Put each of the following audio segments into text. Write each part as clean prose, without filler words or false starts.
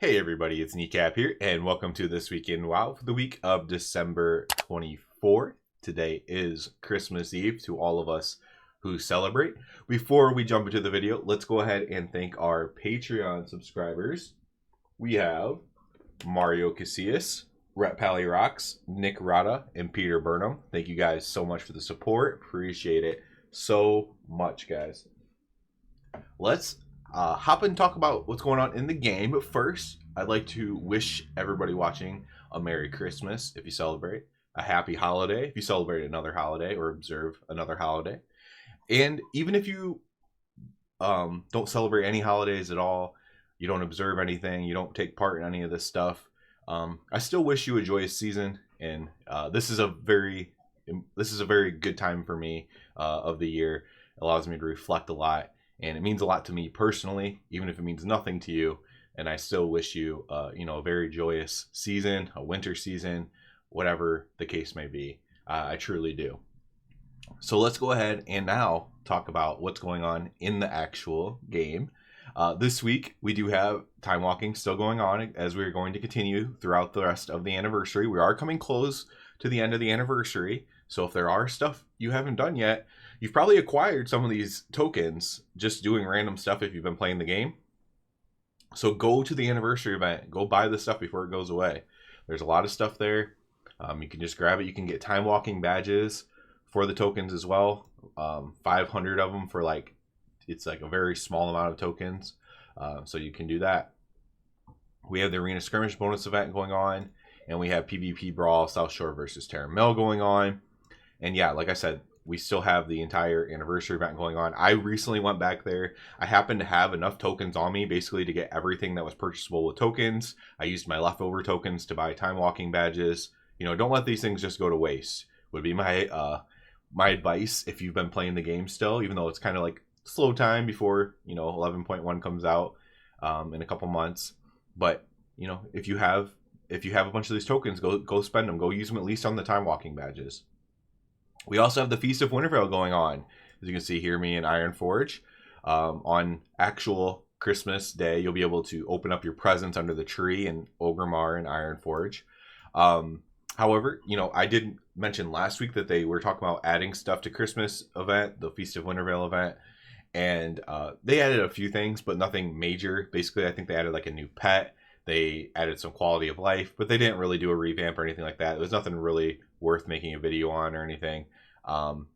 Hey everybody, it's Kneecap here, and welcome to This Week in WoW for the week of December 24th. Today is Christmas Eve to all of us who celebrate. Before we jump into the video, let's go ahead and thank our Patreon subscribers. We have Mario Casillas, Rhett Pally Rocks, Nick Rada, and Peter Burnham. Thank you guys so much for the support. Appreciate it so much, guys. Let's hop and talk about what's going on in the game. But first, I'd like to wish everybody watching a Merry Christmas if you celebrate, a Happy Holiday if you celebrate another holiday or observe another holiday. And even if you don't celebrate any holidays at all, you don't observe anything, you don't take part in any of this stuff, I still wish you a joyous season. And this is a very good time for me of the year. It allows me to reflect a lot. And it means a lot to me personally, even if it means nothing to you. And I still wish you, a very joyous season, a winter season, whatever the case may be. I truly do. So let's go ahead and now talk about what's going on in the actual game. This week, we do have time walking still going on as we're going to continue throughout the rest of the anniversary. We are coming close to the end of the anniversary. So if there are stuff you haven't done yet, you've probably acquired some of these tokens just doing random stuff if you've been playing the game. So go to the anniversary event. Go buy the stuff before it goes away. There's a lot of stuff there. You can just grab it. You can get time walking badges for the tokens as well. 500 of them for it's like a very small amount of tokens. So you can do that. We have the Arena Skirmish bonus event going on. And we have PvP Brawl South Shore versus Terra Mill going on. And yeah, like I said, we still have the entire anniversary event going on. I recently went back there. I happened to have enough tokens on me basically to get everything that was purchasable with tokens. I used my leftover tokens to buy time walking badges. Don't let these things just go to waste would be my my advice if you've been playing the game still, even though it's kind of like slow time before 11.1 comes out in a couple months. But if you have a bunch of these tokens, go spend them. Go use them at least on the time walking badges. We also have the Feast of Winterfell going on. As you can see here, me and Ironforge. On actual Christmas Day, you'll be able to open up your presents under the tree in Orgrimmar and Ironforge. However, I did mention last week that they were talking about adding stuff to Christmas event, the Feast of Winterfell event. And they added a few things, but nothing major. Basically, I think they added like a new pet. They added some quality of life, but they didn't really do a revamp or anything like that. There was nothing really worth making a video on or anything.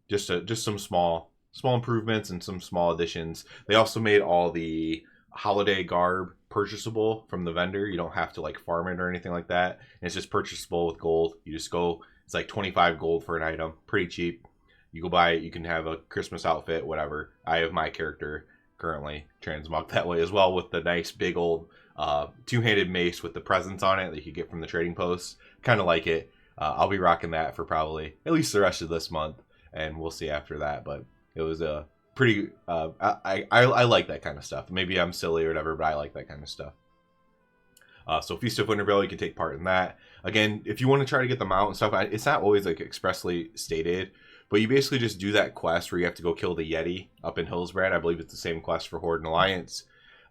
Just some small improvements and some small additions. They also made all the holiday garb purchasable from the vendor. You don't have to farm it or anything like that. And it's just purchasable with gold. You just go, it's like 25 gold for an item, pretty cheap. You go buy it, you can have a Christmas outfit, whatever. I have my character currently transmogged that way as well, with the nice big old two-handed mace with the presents on it that you could get from the trading posts. Kind of like it. I'll be rocking that for probably at least the rest of this month, and we'll see after that. But it was a pretty I like that kind of stuff. Maybe I'm silly or whatever, but I like that kind of stuff. So Feast of Winterfell, you can take part in that. Again, if you want to try to get them out and stuff, it's not always expressly stated, but you basically just do that quest where you have to go kill the Yeti up in Hillsbrad. I believe it's the same quest for Horde and Alliance.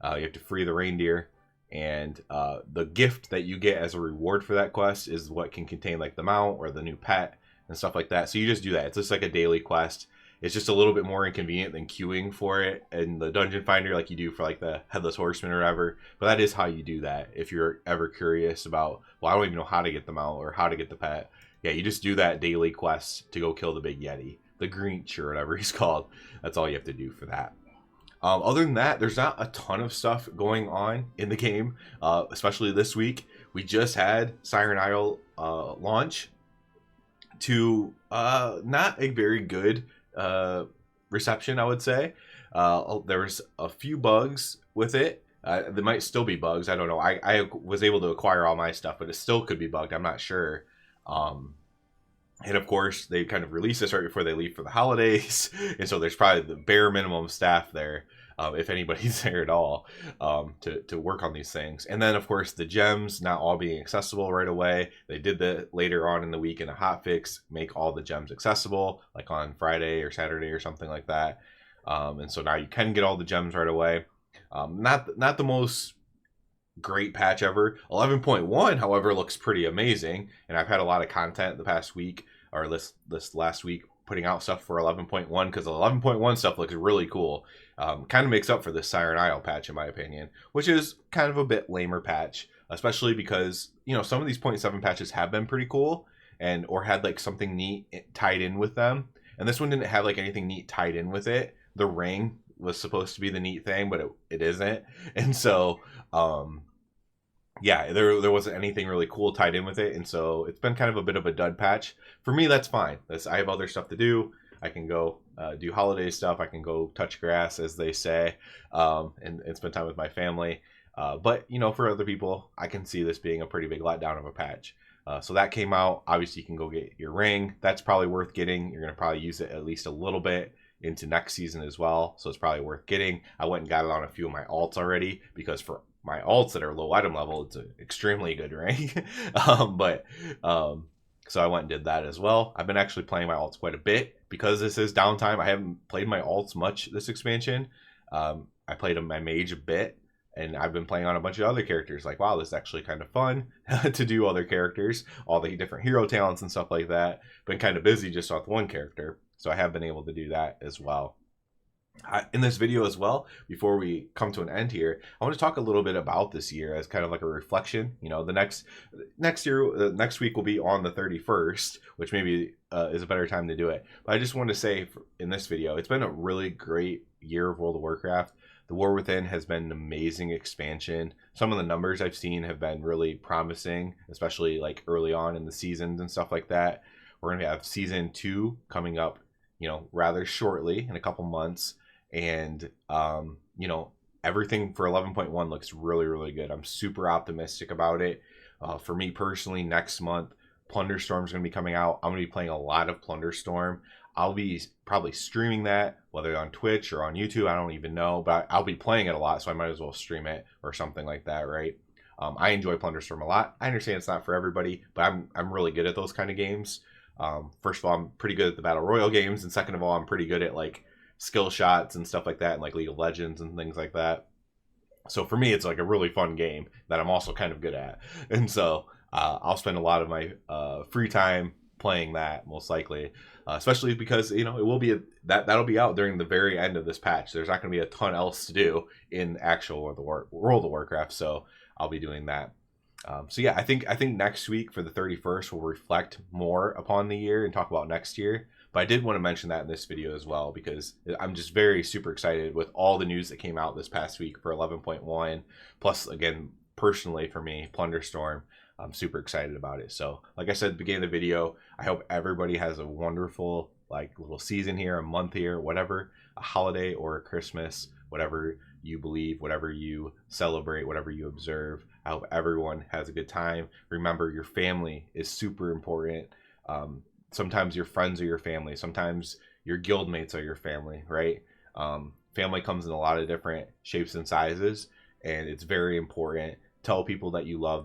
You have to free the reindeer. And the gift that you get as a reward for that quest is what can contain the mount or the new pet and stuff like that. So you just do that. It's just like a daily quest. It's just a little bit more inconvenient than queuing for it in the dungeon finder like you do for the Headless Horseman or whatever. But that is how you do that. If you're ever curious about, well, I don't even know how to get the mount or how to get the pet. Yeah, you just do that daily quest to go kill the big Yeti, the Grinch or whatever he's called. That's all you have to do for that. Other than that, there's not a ton of stuff going on in the game, especially this week. We just had Siren Isle launch to not a very good reception, I would say. There's a few bugs with it. There might still be bugs. I don't know. I was able to acquire all my stuff, but it still could be bugged. I'm not sure. And of course, they kind of release this right before they leave for the holidays. And so there's probably the bare minimum staff there, if anybody's there at all, to work on these things. And then, of course, the gems not all being accessible right away. They did that later on in the week in a hotfix, make all the gems accessible, like on Friday or Saturday or something like that. And so now you can get all the gems right away. Not the most great patch ever. 11.1, however, looks pretty amazing, and I've had a lot of content the past week, or this last week, putting out stuff for 11.1 because 11.1 stuff looks really cool. Kind of makes up for this Siren Isle patch, in my opinion, which is kind of a bit lamer patch, especially because, you know, some of these 0.7 patches have been pretty cool and or had like something neat tied in with them, and this one didn't have like anything neat tied in with it. The ring was supposed to be the neat thing, but it isn't, and so yeah, there wasn't anything really cool tied in with it, and so it's been kind of a bit of a dud patch. For me, that's fine. I have other stuff to do. I can go do holiday stuff. I can go touch grass, as they say, and spend time with my family. But, you know, for other people, I can see this being a pretty big letdown of a patch. So that came out. Obviously, you can go get your ring. That's probably worth getting. You're going to probably use it at least a little bit into next season as well, so it's probably worth getting. I went and got it on a few of my alts already, because for my alts that are low item level, it's an extremely good ring. So I went and did that as well. I've been actually playing my alts quite a bit because this is downtime. I haven't played my alts much this expansion. I played my mage a bit, and I've been playing on a bunch of other characters. Like, wow, this is actually kind of fun to do other characters, all the different hero talents and stuff like that. Been kind of busy just with one character, so I have been able to do that as well. In this video as well, before we come to an end here, I want to talk a little bit about this year as kind of like a reflection. You know, the next week will be on the 31st, which maybe is a better time to do it. But I just want to say in this video, it's been a really great year of World of Warcraft. The War Within has been an amazing expansion. Some of the numbers I've seen have been really promising, especially like early on in the seasons and stuff like that. We're going to have season 2 coming up, you know, rather shortly, in a couple months. And, you know, everything for 11.1 looks really, really good. I'm super optimistic about it. For me personally, next month, Plunderstorm is going to be coming out. I'm going to be playing a lot of Plunderstorm. I'll be probably streaming that, whether on Twitch or on YouTube. I don't even know, but I'll be playing it a lot, so I might as well stream it or something like that, right? I enjoy Plunderstorm a lot. I understand it's not for everybody, but I'm really good at those kind of games. First of all, I'm pretty good at the Battle Royale games, and second of all, I'm pretty good at like skill shots and stuff like that, and like League of Legends and things like that. So for me, it's like a really fun game that I'm also kind of good at, and so I'll spend a lot of my free time playing that, most likely, especially because, you know, it will be that'll be out during the very end of this patch. There's not going to be a ton else to do in actual World of Warcraft, so I'll be doing that. So yeah, I think next week for the 31st we'll reflect more upon the year and talk about next year. But I did want to mention that in this video as well, because I'm just very super excited with all the news that came out this past week for 11.1. Plus, again, personally for me, Plunderstorm, I'm super excited about it. So like I said at the beginning of the video, I hope everybody has a wonderful like little season here, a month here, whatever, a holiday or a Christmas, whatever you believe, whatever you celebrate, whatever you observe. I hope everyone has a good time. Remember, your family is super important. Sometimes your friends are your family. Sometimes your guildmates are your family, right? Family comes in a lot of different shapes and sizes, and it's very important. Tell people that you love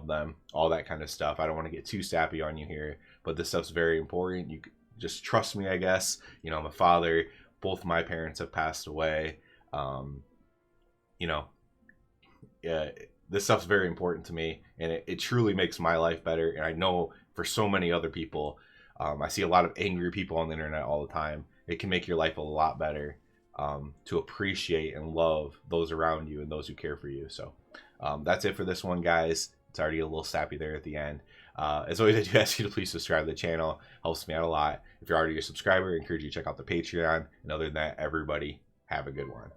them, all that kind of stuff. I don't want to get too sappy on you here, but this stuff's very important. You just trust me, I guess. You know, I'm a father. Both my parents have passed away. You know, yeah, this stuff's very important to me, and it truly makes my life better. And I know for so many other people, I see a lot of angry people on the internet all the time. It can make your life a lot better to appreciate and love those around you and those who care for you. So that's it for this one, guys. It's already a little sappy there at the end. As always, I do ask you to please subscribe to the channel. Helps me out a lot. If you're already a subscriber, I encourage you to check out the Patreon. And other than that, everybody, have a good one.